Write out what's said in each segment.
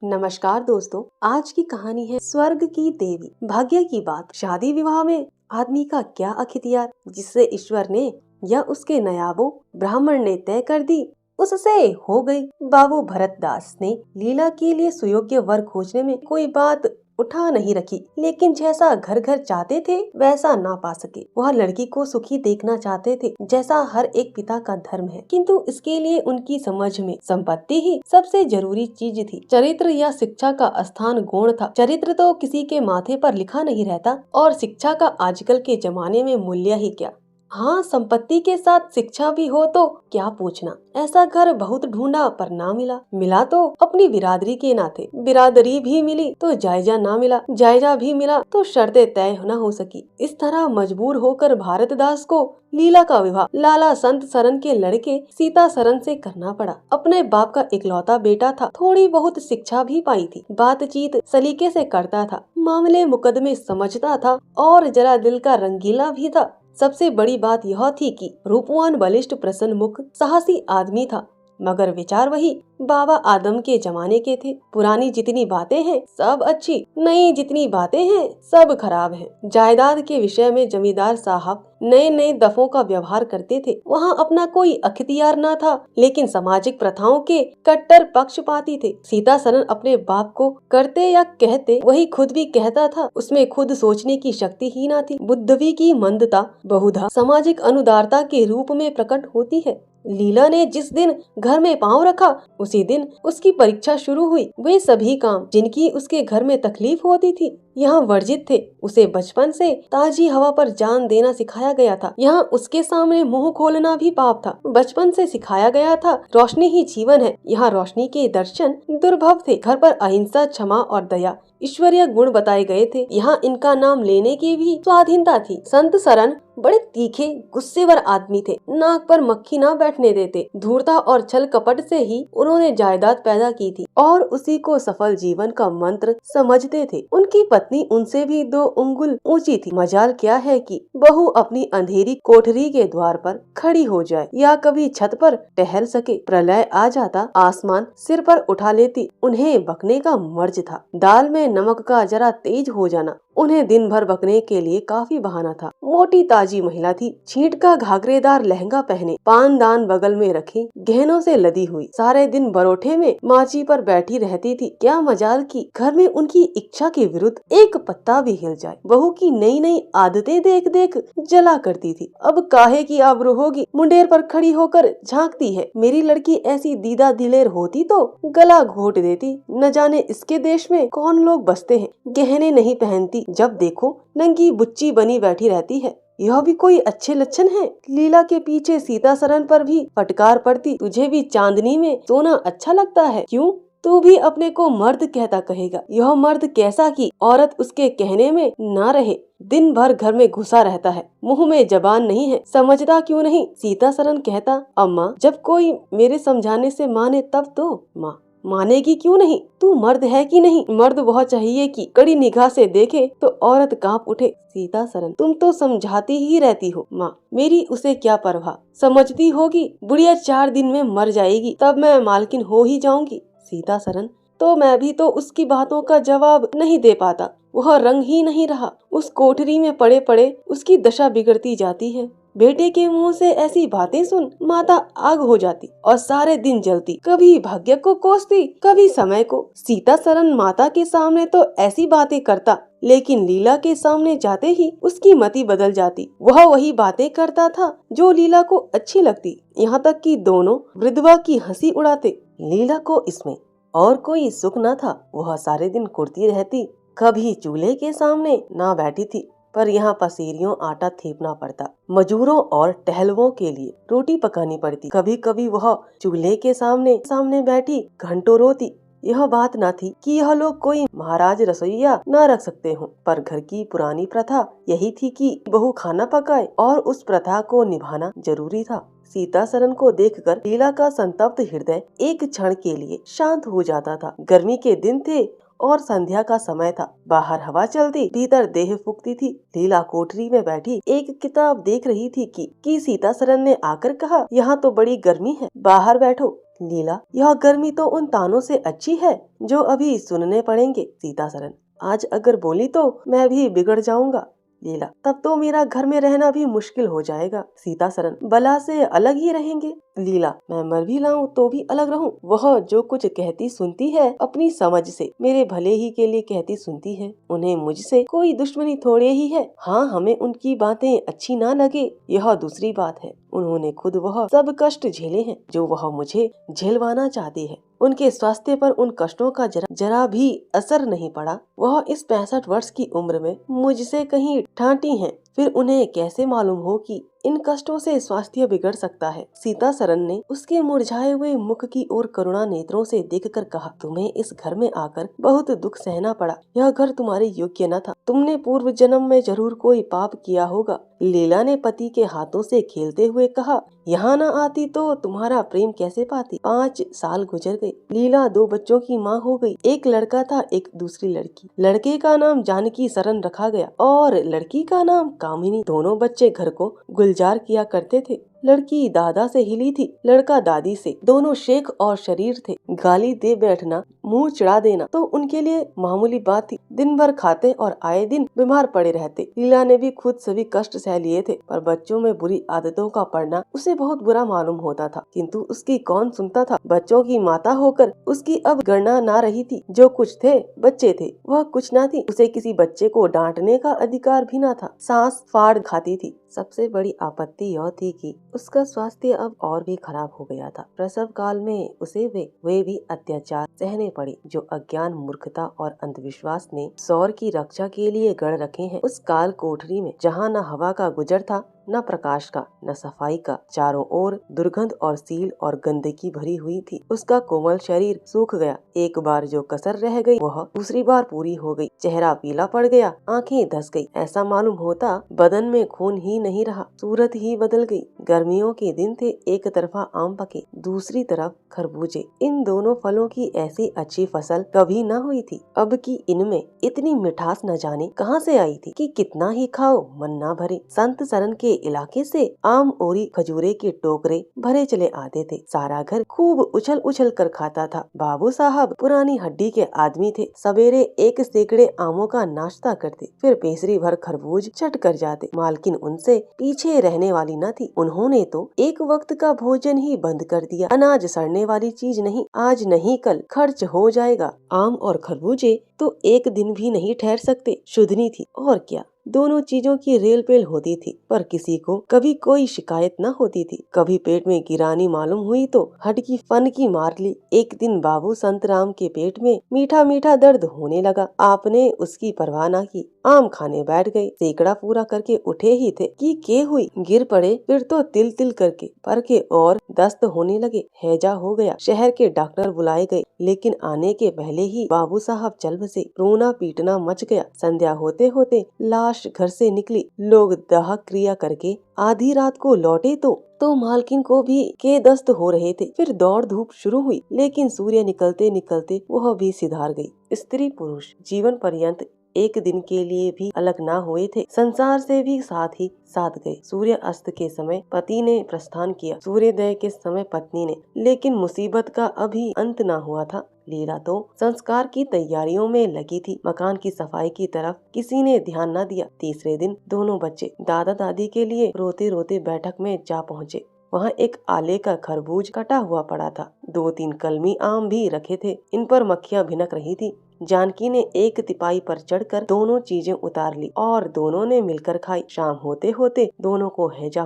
नमस्कार दोस्तों, आज की कहानी है स्वर्ग की देवी। भाग्य की बात। शादी विवाह में आदमी का क्या अख्तियार, जिससे ईश्वर ने या उसके नयाबों ब्राह्मण ने तय कर दी, उससे हो गई। बाबू भरतदास ने लीला के लिए सुयोग्य वर खोजने में कोई बात उठा नहीं रखी, लेकिन जैसा घर घर चाहते थे वैसा ना पा सके। वह लड़की को सुखी देखना चाहते थे, जैसा हर एक पिता का धर्म है, किंतु इसके लिए उनकी समझ में संपत्ति ही सबसे जरूरी चीज थी। चरित्र या शिक्षा का स्थान गौण था। चरित्र तो किसी के माथे पर लिखा नहीं रहता, और शिक्षा का आजकल के जमाने में मूल्य ही क्या। हाँ, संपत्ति के साथ शिक्षा भी हो तो क्या पूछना। ऐसा घर बहुत ढूंढा पर ना मिला। मिला तो अपनी बिरादरी के नाते। बिरादरी भी मिली तो जायजा ना मिला। जायजा भी मिला तो शर्तें तय न हो सकी। इस तरह मजबूर होकर भारतदास को लीला का विवाह लाला संत सरन के लड़के सीता सरन से करना पड़ा। अपने बाप का इकलौता बेटा था, थोड़ी बहुत शिक्षा भी पाई थी, बातचीत सलीके से करता था, मामले मुकदमे समझता था और जरा दिल का रंगीला भी था। सबसे बड़ी बात यह थी कि रूपवान, बलिष्ठ, प्रसन्न मुख, साहसी आदमी था, मगर विचार वही बाबा आदम के जमाने के थे। पुरानी जितनी बातें हैं सब अच्छी, नई जितनी बातें हैं सब खराब हैं। जायदाद के विषय में जमींदार साहब नए नए दफों का व्यवहार करते थे। वहाँ अपना कोई अख्तियार न था, लेकिन सामाजिक प्रथाओं के कट्टर पक्षपाती थे। सीता सरन अपने बाप को करते या कहते वही खुद भी कहता था। उसमें खुद सोचने की शक्ति ही न थी। बुद्धि की मंदता बहुधा सामाजिक अनुदारता के रूप में प्रकट होती है। लीला ने जिस दिन घर में पांव रखा उसी दिन उसकी परीक्षा शुरू हुई। वे सभी काम जिनकी उसके घर में तकलीफ होती थी यहाँ वर्जित थे। उसे बचपन से ताजी हवा पर जान देना सिखाया गया था। यहाँ उसके सामने मुंह खोलना भी पाप था। बचपन से सिखाया गया था रोशनी ही जीवन है। यहाँ रोशनी के दर्शन दुर्भव थे। घर पर अहिंसा, क्षमा और दया ईश्वरीय गुण बताए गए थे। यहाँ इनका नाम लेने की भी स्वाधीनता थी। संत सरन बड़े तीखे गुस्सेवर आदमी थे। नाक पर मक्खी ना बैठने देते। धूर्ता और छल कपट से ही उन्होंने जायदाद पैदा की थी और उसी को सफल जीवन का मंत्र समझते थे। उनकी पत्नी उनसे भी 2 उंगुल ऊंची थी। मजाल क्या है कि बहू अपनी अंधेरी कोठरी के द्वार पर खड़ी हो जाए या कभी छत पर टहल सके। प्रलय आ जाता, आसमान सिर पर उठा लेती। उन्हें बकने का मर्ज था। दाल में नमक का जरा तेज हो जाना उन्हें दिन भर बकने के लिए काफी बहाना था। मोटी ताजी महिला थी। छींट का घाघरेदार लहंगा पहने, पानदान बगल में रखे, गहनों से लदी हुई, सारे दिन बरोठे में माची पर बैठी रहती थी। क्या मजाल की घर में उनकी इच्छा के विरुद्ध एक पत्ता भी हिल जाए। बहू की नई नई आदतें देख देख जला करती थी। अब काहे की आबरू होगी, मुंडेर पर खड़ी होकर झांकती है। मेरी लड़की ऐसी दीदा दिलेर होती तो गला घोट देती। न जाने इसके देश में कौन लोग बसते हैं, गहने नहीं पहनती, जब देखो नंगी बुच्ची बनी बैठी रहती है। यह भी कोई अच्छे लक्षण है। लीला के पीछे सीता सरन पर भी फटकार पड़ती। तुझे भी चांदनी में सोना अच्छा लगता है क्यों? तू भी अपने को मर्द कहता कहेगा। यह मर्द कैसा कि औरत उसके कहने में ना रहे। दिन भर घर में घुसा रहता है, मुंह में जबान नहीं है, समझता क्यों नहीं? सीता सरन कहता, अम्मा जब कोई मेरे समझाने से माने तब तो। माँ मानेगी क्यों नहीं? तू मर्द है कि नहीं? मर्द वह चाहिए कि कड़ी निगाह से देखे तो औरत कांप उठे। सीता सरन तुम तो समझाती ही रहती हो। माँ मेरी उसे क्या परवाह, समझती होगी बुढ़िया 4 दिन में मर जाएगी, तब मैं मालकिन हो ही जाऊंगी। सीता सरन तो मैं भी तो उसकी बातों का जवाब नहीं दे पाता। वह रंग ही नहीं रहा। उस कोठरी में पड़े पड़े उसकी दशा बिगड़ती जाती है। बेटे के मुंह से ऐसी बातें सुन माता आग हो जाती और सारे दिन जलती। कभी भाग्य को कोसती, कभी समय को। सीता सरन माता के सामने तो ऐसी बातें करता, लेकिन लीला के सामने जाते ही उसकी मति बदल जाती। वह वही बातें करता था जो लीला को अच्छी लगती। यहाँ तक कि दोनों वृद्धवा की हंसी उड़ाते। लीला को इसमें और कोई सुख न था। वह सारे दिन कुड़ती रहती, कभी चूल्हे के सामने ना बैठी थी, पर यहाँ पसेरियों आटा थेपना पड़ता। मजूरों और टहलुओं के लिए रोटी पकानी पड़ती। कभी कभी वह चूल्हे के सामने बैठी घंटों रोती। यह बात न थी कि यह लोग कोई महाराज रसोइया न रख सकते हों, पर घर की पुरानी प्रथा यही थी कि बहू खाना पकाए और उस प्रथा को निभाना जरूरी था। सीता सरन को देखकर लीला का संतप्त हृदय एक क्षण के लिए शांत हो जाता था। गर्मी के दिन थे और संध्या का समय था। बाहर हवा चलती, भीतर देह फूकती थी। लीला कोठरी में बैठी एक किताब देख रही थी कि सीता सरन ने आकर कहा, यहाँ तो बड़ी गर्मी है, बाहर बैठो। लीला, यह गर्मी तो उन तानों से अच्छी है जो अभी सुनने पड़ेंगे। सीतासरन, आज अगर बोली तो मैं भी बिगड़ जाऊंगा। लीला, तब तो मेरा घर में रहना भी मुश्किल हो जाएगा। सीतासरन, बला से अलग ही रहेंगे। लीला, मैं मर भी लाऊं तो भी अलग रहूं। वह जो कुछ कहती सुनती है अपनी समझ से, मेरे भले ही के लिए कहती सुनती है। उन्हें मुझसे कोई दुश्मनी थोड़े ही है। हाँ, हमें उनकी बातें अच्छी ना लगे यह दूसरी बात है। उन्होंने खुद वह सब कष्ट झेले हैं जो वह मुझे झेलवाना चाहती है। उनके स्वास्थ्य पर उन कष्टों का जरा भी असर नहीं पड़ा। वह इस 65 वर्ष की उम्र में मुझसे कहीं ठाटी हैं। फिर उन्हें कैसे मालूम हो कि इन कष्टों से स्वास्थ्य बिगड़ सकता है। सीतासरन ने उसके मुरझाए हुए मुख की ओर करुणा नेत्रों से देखकर कहा, तुम्हें इस घर में आकर बहुत दुख सहना पड़ा। यह घर तुम्हारे योग्य न था। तुमने पूर्व जन्म में जरूर कोई पाप किया होगा। लीला ने पति के हाथों से खेलते हुए कहा, यहाँ न आती तो तुम्हारा प्रेम कैसे पाती। 5 साल गुजर गए। लीला 2 बच्चों की माँ हो गई। एक लड़का था, एक दूसरी लड़की। लड़के का नाम जानकी सरन रखा गया और लड़की का नाम कामिनी। दोनों बच्चे घर को गुलजार किया करते थे। लड़की दादा से हिली थी, लड़का दादी से। दोनों शेख और शरीर थे। गाली दे बैठना, मुंह चिढ़ा देना तो उनके लिए मामूली बात थी। दिन भर खाते और आए दिन बीमार पड़े रहते। लीला ने भी खुद सभी कष्ट सह लिए थे, पर बच्चों में बुरी आदतों का पड़ना उसे बहुत बुरा मालूम होता था, किंतु उसकी कौन सुनता था। बच्चों की माता होकर उसकी अब गणना ना रही थी। जो कुछ थे बच्चे थे, वह कुछ ना थी। उसे किसी बच्चे को डांटने का अधिकार भी ना था। सांस फाड़ खाती थी। सबसे बड़ी आपत्ति यह थी कि उसका स्वास्थ्य अब और भी खराब हो गया था। प्रसव काल में उसे वे भी अत्याचार सहने पड़े जो अज्ञान, मूर्खता और अंधविश्वास ने सौर की रक्षा के लिए गढ़ रखे हैं। उस काल कोठरी में जहाँ न हवा का गुजर था, न प्रकाश का, न सफाई का, चारों ओर दुर्गंध और सील और गंदगी भरी हुई थी। उसका कोमल शरीर सूख गया। एक बार जो कसर रह गई वह दूसरी बार पूरी हो गई। चेहरा पीला पड़ गया, आंखें धस गई। ऐसा मालूम होता बदन में खून ही नहीं रहा, सूरत ही बदल गई। गर्मियों के दिन थे, एक तरफा आम पके, दूसरी तरफ खरबूजे। इन दोनों फलों की ऐसी अच्छी फसल कभी न हुई थी। अब की इनमें इतनी मिठास न जाने कहाँ से आई थी कि कितना ही खाओ मन न भरे। संत सरन के इलाके से आम, ओरी, खजूरे के टोकरे भरे चले आते थे। सारा घर खूब उछल उछल कर खाता था। बाबू साहब पुरानी हड्डी के आदमी थे। सवेरे 1 सैकड़े आमों का नाश्ता करते, फिर पेसरी भर खरबूज चट कर जाते। मालकिन उनसे पीछे रहने वाली न थी। उन्होंने तो एक वक्त का भोजन ही बंद कर दिया। अनाज सड़ने वाली चीज नहीं, आज नहीं कल खर्च हो जाएगा। आम और खरबूजे तो एक दिन भी नहीं ठहर सकते। शुद्धनी थी और क्या, दोनों चीजों की रेल पेल होती थी, पर किसी को कभी कोई शिकायत न होती थी। कभी पेट में गिरानी मालूम हुई तो हट की फन की मार ली। एक दिन बाबू संतराम के पेट में मीठा मीठा दर्द होने लगा। आपने उसकी परवाह न की, आम खाने बैठ गए। सैकड़ा पूरा करके उठे ही थे कि के हुई, गिर पड़े। फिर तो तिल तिल करके पर के और दस्त होने लगे। हैजा हो गया। शहर के डॉक्टर बुलाए गए, लेकिन आने के पहले ही बाबू साहब चल बसे। रोना पीटना मच गया। संध्या होते होते लाश घर से निकली। लोग दाह क्रिया करके आधी रात को लौटे तो मालकिन को भी के दस्त हो रहे थे। फिर दौड़ धूप शुरू हुई, लेकिन सूर्य निकलते निकलते वह भी सिधार गई। स्त्री पुरुष जीवन पर्यंत एक दिन के लिए भी अलग ना हुए थे। संसार से भी साथ ही साथ गए। सूर्य अस्त के समय पति ने प्रस्थान किया, सूर्योदय के समय पत्नी ने। लेकिन मुसीबत का अभी अंत ना हुआ था। लीला तो संस्कार की तैयारियों में लगी थी। मकान की सफाई की तरफ किसी ने ध्यान न दिया। तीसरे दिन दोनों बच्चे दादा दादी के लिए रोते रोते बैठक में जा पहुँचे। वहाँ एक आले का खरबूज कटा हुआ पड़ा था। 2-3 कलमी आम भी रखे थे। इन पर मक्खियाँ भिनक रही थी। जानकी ने एक तिपाई पर चढ़कर दोनों चीजें उतार ली और दोनों ने मिलकर खाई। शाम होते होते दोनों को हैजा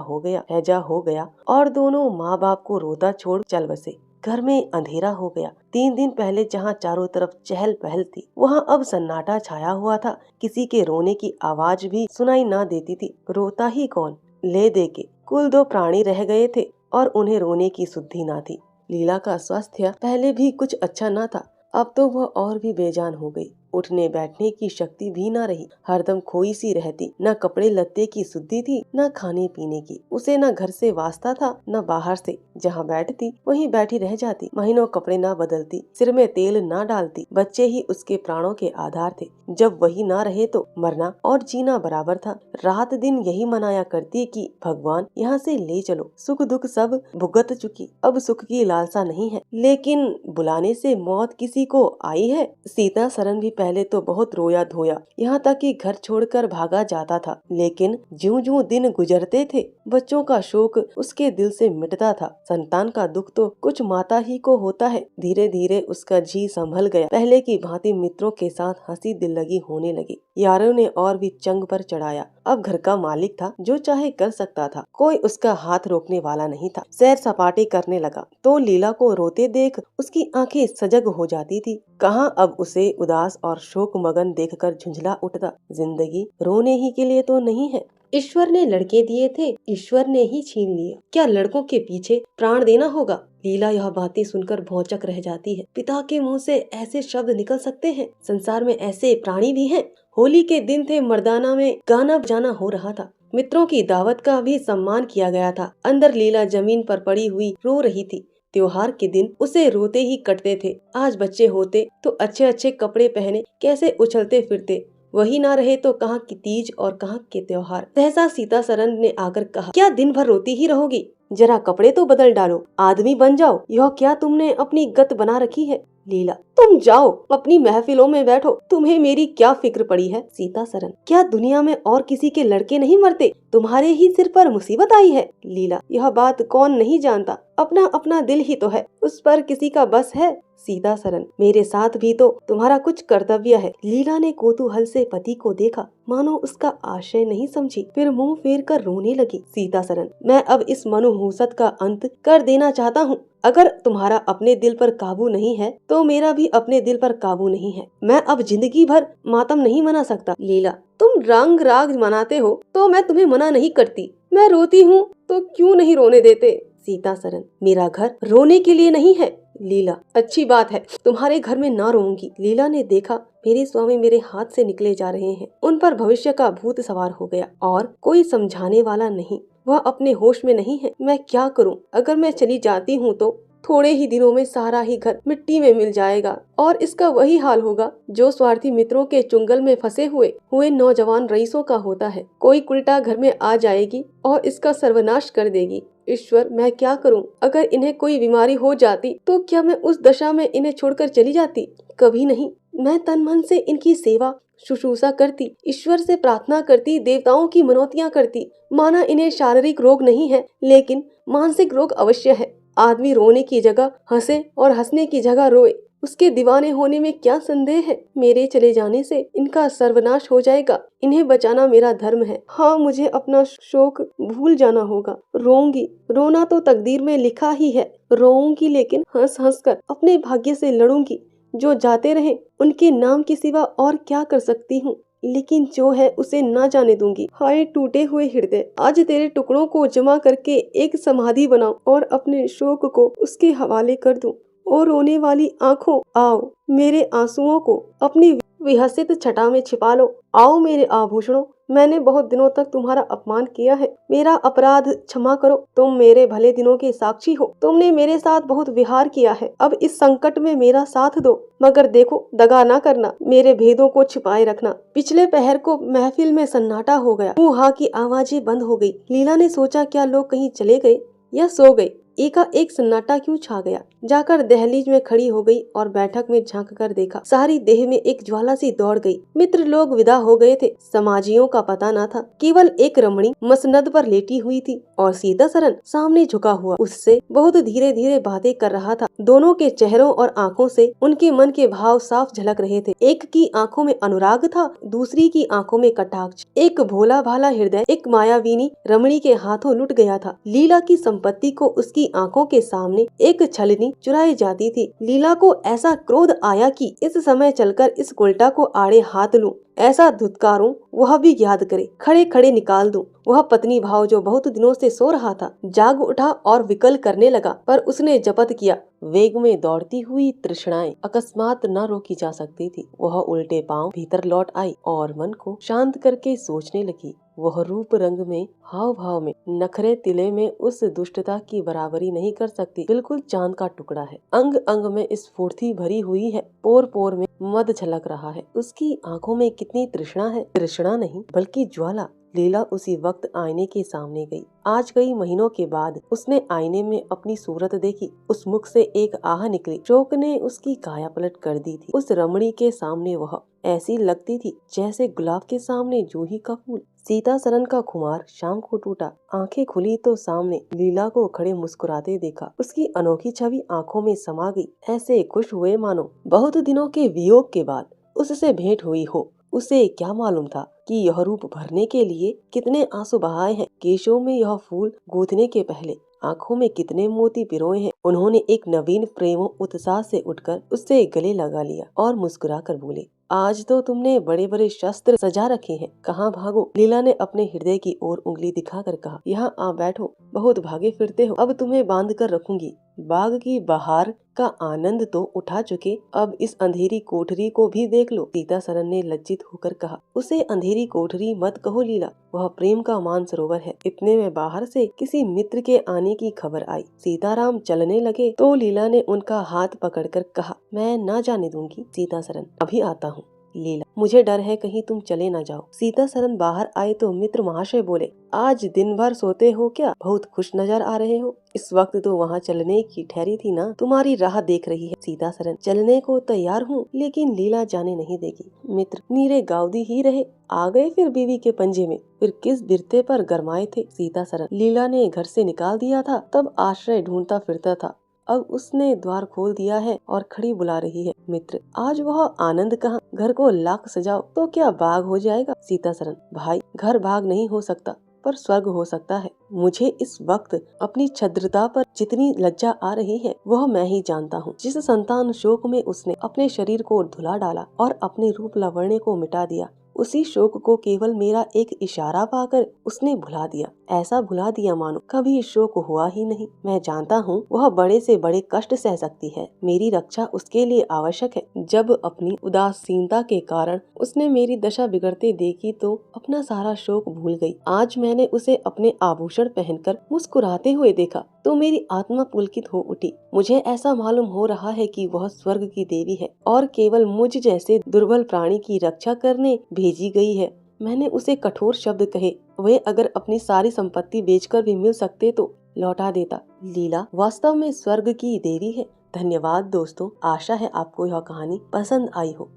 हो गया और दोनों माँ बाप को रोता छोड़ चल बसे। घर में अंधेरा हो गया। 3 दिन पहले जहाँ चारों तरफ चहल पहल थी, वहाँ अब सन्नाटा छाया हुआ था। किसी के रोने की आवाज भी सुनाई न देती थी। रोता ही कौन, ले दे के कुल 2 प्राणी रह गए थे और उन्हें रोने की सुद्धि न थी। लीला का स्वास्थ्य पहले भी कुछ अच्छा न था, अब तो वह और भी बेजान हो गई। उठने बैठने की शक्ति भी न रही। हरदम खोई सी रहती, न कपड़े लत्ते की सुद्धि थी, न खाने पीने की। उसे न घर से वास्ता था, न बाहर से। जहाँ बैठती वहीं बैठी रह जाती। महीनों कपड़े न बदलती, सिर में तेल न डालती। बच्चे ही उसके प्राणों के आधार थे। जब वही न रहे तो मरना और जीना बराबर था। रात दिन यही मनाया करती कि भगवान यहाँ से ले चलो। सुख दुख सब भुगत चुकी, अब सुख की लालसा नहीं है। लेकिन बुलाने से मौत किसी को आई है। सीता सरन भी पहले तो बहुत रोया धोया, यहाँ तक कि घर छोड़कर भागा जाता था। लेकिन ज्यों-ज्यों दिन गुजरते थे, बच्चों का शोक उसके दिल से मिटता था। संतान का दुख तो कुछ माता ही को होता है। धीरे धीरे उसका जी संभल गया। पहले की भांति मित्रों के साथ हंसी दिल लगी होने लगी। यारों ने और भी चंग पर चढ़ाया। अब घर का मालिक था, जो चाहे कर सकता था। कोई उसका हाथ रोकने वाला नहीं था। सैर सपाटे करने लगा तो लीला को रोते देख उसकी आंखें सजग हो जाती थी। कहाँ अब उसे उदास और शोक मगन देखकर झुंझला उठता। जिंदगी रोने ही के लिए तो नहीं है। ईश्वर ने लड़के दिए थे, ईश्वर ने ही छीन लिए। क्या लड़कों के पीछे प्राण देना होगा? लीला यह बातें सुनकर भौचक रह जाती है। पिता के मुंह से ऐसे शब्द निकल सकते हैं? संसार में ऐसे प्राणी भी हैं? होली के दिन थे, मर्दाना में गाना बजाना हो रहा था। मित्रों की दावत का भी सम्मान किया गया था। अंदर लीला जमीन पर पड़ी हुई रो रही थी। त्योहार के दिन उसे रोते ही कटते थे। आज बच्चे होते तो अच्छे अच्छे कपड़े पहने कैसे उछलते फिरते। वही ना रहे तो कहाँ की तीज और कहाँ के त्योहार। सहसा सीता सरन ने आकर कहा, क्या दिन भर रोती ही रहोगी? जरा कपड़े तो बदल डालो, आदमी बन जाओ। यह क्या तुमने अपनी गत बना रखी है? लीला, तुम जाओ अपनी महफिलों में बैठो, तुम्हें मेरी क्या फिक्र पड़ी है? सीता सरन, क्या दुनिया में और किसी के लड़के नहीं मरते? तुम्हारे ही सिर पर मुसीबत आई है। लीला, यह बात कौन नहीं जानता, अपना अपना दिल ही तो है, उस पर किसी का बस है। सीता सरन, मेरे साथ भी तो तुम्हारा कुछ कर्तव्य है। लीला ने कौतूहल से पति को देखा, मानो उसका आशय नहीं समझी, फिर मुंह फेर कर रोने लगी। सीता सरन, मैं अब इस मनोहुसत का अंत कर देना चाहता हूँ। अगर तुम्हारा अपने दिल पर काबू नहीं है तो मेरा भी अपने दिल पर काबू नहीं है। मैं अब जिंदगी भर मातम नहीं मना सकता। लीला, तुम रंग राग मनाते हो तो मैं तुम्हें मना नहीं करती। मैं रोती हूँ तो क्यों नहीं रोने देते? सीता सरन, मेरा घर रोने के लिए नहीं है। लीला, अच्छी बात है, तुम्हारे घर में ना रोऊंगी। लीला ने देखा मेरे स्वामी मेरे हाथ से निकले जा रहे हैं। उन पर भविष्य का भूत सवार हो गया और कोई समझाने वाला नहीं। वह अपने होश में नहीं है। मैं क्या करूं? अगर मैं चली जाती हूं तो थोड़े ही दिनों में सारा ही घर मिट्टी में मिल जाएगा और इसका वही हाल होगा जो स्वार्थी मित्रों के चुंगल में फंसे हुए नौजवान रईसों का होता है। कोई उल्टा घर में आ जाएगी और इसका सर्वनाश कर देगी। ईश्वर, मैं क्या करूं? अगर इन्हें कोई बीमारी हो जाती तो क्या मैं उस दशा में इन्हें छोड़कर चली जाती? कभी नहीं। मैं तन मन से इनकी सेवा शुश्रूषा करती, ईश्वर से प्रार्थना करती, देवताओं की मनौतियां करती। माना इन्हें शारीरिक रोग नहीं है, लेकिन मानसिक रोग अवश्य है। आदमी रोने की जगह हंसे और हंसने की जगह रोए, उसके दीवाने होने में क्या संदेह है? मेरे चले जाने से इनका सर्वनाश हो जाएगा। इन्हें बचाना मेरा धर्म है। हाँ, मुझे अपना शोक भूल जाना होगा। रोऊंगी, रोना तो तकदीर में लिखा ही है। रोऊंगी, लेकिन हंस हंस कर अपने भाग्य से लड़ूंगी। जो जाते रहे उनके नाम के सिवा और क्या कर सकती हूँ, लेकिन जो है उसे ना जाने दूंगी। हाय टूटे हुए हृदय, आज तेरे टुकड़ों को जमा करके एक समाधि बनाऊं और अपने शोक को उसके हवाले कर दूं। और रोने वाली आंखों, आओ मेरे आंसुओं को अपनी विहसित छटा में छिपा लो। आओ मेरे आभूषणों, मैंने बहुत दिनों तक तुम्हारा अपमान किया है। मेरा अपराध क्षमा करो। तुम मेरे भले दिनों के साक्षी हो। तुमने मेरे साथ बहुत विहार किया है। अब इस संकट में मेरा साथ दो, मगर देखो दगा ना करना, मेरे भेदों को छिपाए रखना। पिछले पहर को महफिल में सन्नाटा हो गया। हूँ की आवाजें बंद हो गई। लीला ने सोचा क्या लोग कहीं चले गए या सो गए। एकाएक सन्नाटा क्यों छा गया। जाकर दहलीज में खड़ी हो गई और बैठक में झांक कर देखा। सारी देह में एक ज्वाला सी दौड़ गई। मित्र लोग विदा हो गए थे। समाजियों का पता न था। केवल एक रमणी मसनद पर लेटी हुई थी और सीता सरन सामने झुका हुआ उससे बहुत धीरे धीरे बातें कर रहा था। दोनों के चेहरों और आंखों से उनके मन के भाव साफ झलक रहे थे। एक की आंखों में अनुराग था, दूसरी की आंखों में कटाक्ष। एक भोला भाला हृदय एक मायाविनी रमणी के हाथों लुट गया था। लीला की संपत्ति को उसकी आंखों के सामने एक छलनी चुराई जाती थी। लीला को ऐसा क्रोध आया कि इस समय चलकर इस उल्टा को आड़े हाथ लूं, ऐसा धुतकारूं वह भी याद करे, खड़े खड़े निकाल दूं। वह पत्नी भाव जो बहुत दिनों से सो रहा था जाग उठा और विकल करने लगा, पर उसने जपत किया, वेग में दौड़ती हुई तृष्णाएं अकस्मात न रोकी जा सकती थी। वह उल्टे पांव भीतर लौट आई और मन को शांत करके सोचने लगी। वह रूप रंग में, हाव भाव में, नखरे तिले में उस दुष्टता की बराबरी नहीं कर सकती। बिल्कुल चांद का टुकड़ा है। अंग अंग में स्फूर्ति भरी हुई है। पोर पोर में मद छलक रहा है। उसकी आंखों में कितनी तृष्णा है। तृष्णा नहीं बल्कि ज्वाला। लीला उसी वक्त आईने के सामने गई। आज कई महीनों के बाद उसने आईने में अपनी सूरत देखी। उस मुख से एक आह निकली। शोक ने उसकी काया पलट कर दी थी। उस रमणी के सामने वह ऐसी लगती थी जैसे गुलाब के सामने जूही का फूल। सीता सरन का खुमार शाम को टूटा। आंखें खुली तो सामने लीला को खड़े मुस्कुराते देखा। उसकी अनोखी छवि आंखों में समा गई। ऐसे खुश हुए मानो बहुत दिनों के वियोग के बाद उससे भेंट हुई हो। उसे क्या मालूम था कि यह रूप भरने के लिए कितने आंसू बहाए हैं। केशों में यह फूल गूंथने के पहले आंखों में कितने मोती पिरोए हैं। उन्होंने एक नवीन प्रेम उत्साह से उठकर उससे गले लगा लिया और मुस्कुरा कर बोले, आज तो तुमने बड़े बड़े शस्त्र सजा रखे हैं, कहाँ भागो। लीला ने अपने हृदय की ओर उंगली दिखाकर कहा, यहाँ आ बैठो, बहुत भागे फिरते हो, अब तुम्हें बांध कर रखूंगी। बाग की बहार का आनंद तो उठा चुके, अब इस अंधेरी कोठरी को भी देख लो। सीता सरन ने लज्जित होकर कहा, उसे अंधेरी कोठरी मत कहो लीला, वह प्रेम का मानसरोवर है। इतने में बाहर से किसी मित्र के आने की खबर आई। सीताराम चलने लगे तो लीला ने उनका हाथ पकड़कर कहा, मैं ना जाने दूंगी सीता सरन, अभी आता हूँ। लीला, मुझे डर है कहीं तुम चले न जाओ। सीता सरन बाहर आए तो मित्र महाशय बोले, आज दिन भर सोते हो क्या, बहुत खुश नजर आ रहे हो। इस वक्त तो वहाँ चलने की ठहरी थी ना, तुम्हारी राह देख रही है। सीता सरन, चलने को तैयार हूँ, लेकिन लीला जाने नहीं देगी। मित्र, नीरे गाउदी ही रहे, आ गए फिर बीवी के पंजे में, फिर किस बिरते पर गरमाए थे। सीता सरन, लीला ने घर से निकाल दिया था, तब आश्रय ढूंढता फिरता था, अब उसने द्वार खोल दिया है और खड़ी बुला रही है। मित्र, आज वह आनंद कहाँ, घर को लाख सजाओ तो क्या बाग हो जाएगा। सीता सरन, भाई, घर बाग नहीं हो सकता, पर स्वर्ग हो सकता है। मुझे इस वक्त अपनी छद्रता पर जितनी लज्जा आ रही है वह मैं ही जानता हूँ। जिस संतान शोक में उसने अपने शरीर को धुला डाला और अपने रूप लावण्य को मिटा दिया, उसी शोक को केवल मेरा एक इशारा पाकर उसने भुला दिया। ऐसा भुला दिया मानो कभी शोक हुआ ही नहीं। मैं जानता हूँ वह बड़े से बड़े कष्ट सह सकती है, मेरी रक्षा उसके लिए आवश्यक है। जब अपनी उदासीनता के कारण उसने मेरी दशा बिगड़ते देखी तो अपना सारा शोक भूल गई। आज मैंने उसे अपने आभूषण पहनकर मुस्कुराते हुए देखा तो मेरी आत्मा पुलकित हो उठी। मुझे ऐसा मालूम हो रहा है कि वह स्वर्ग की देवी है और केवल मुझ जैसे दुर्बल प्राणी की रक्षा करने भेजी गई है। मैंने उसे कठोर शब्द कहे, वे अगर अपनी सारी संपत्ति बेचकर भी मिल सकते तो लौटा देता। लीला वास्तव में स्वर्ग की देवी है। धन्यवाद दोस्तों, आशा है आपको यह कहानी पसंद आई हो।